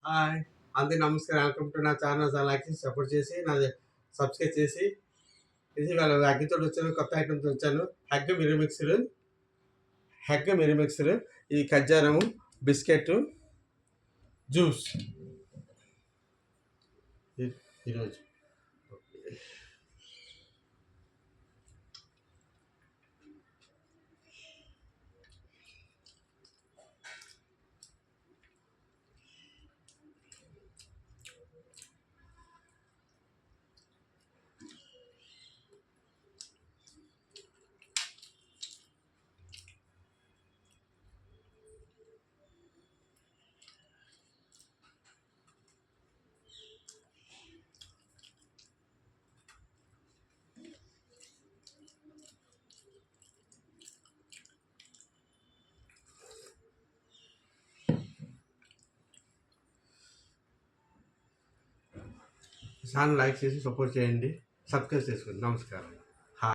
Hi! అందరికి నమస్కారం. Welcome to నా ఛానల్. లైక్ చేసి సపోర్ట్ చేసి నాది సబ్స్క్రైబ్ చేసి ఇది ఇవాళ అగ్గితోటి వచ్చాను. కొత్త ఐటెమ్‌తో వచ్చాను. హెగ్ మిరీ మిక్స్‌లు ఈ ఖజ్జారము, బిస్కెట్, జ్యూస్ ఈరోజు. ఛానల్ లైక్ చేసి సపోర్ట్ చేయండి. సబ్స్క్రైబ్ చేసుకోండి. నమస్కారం.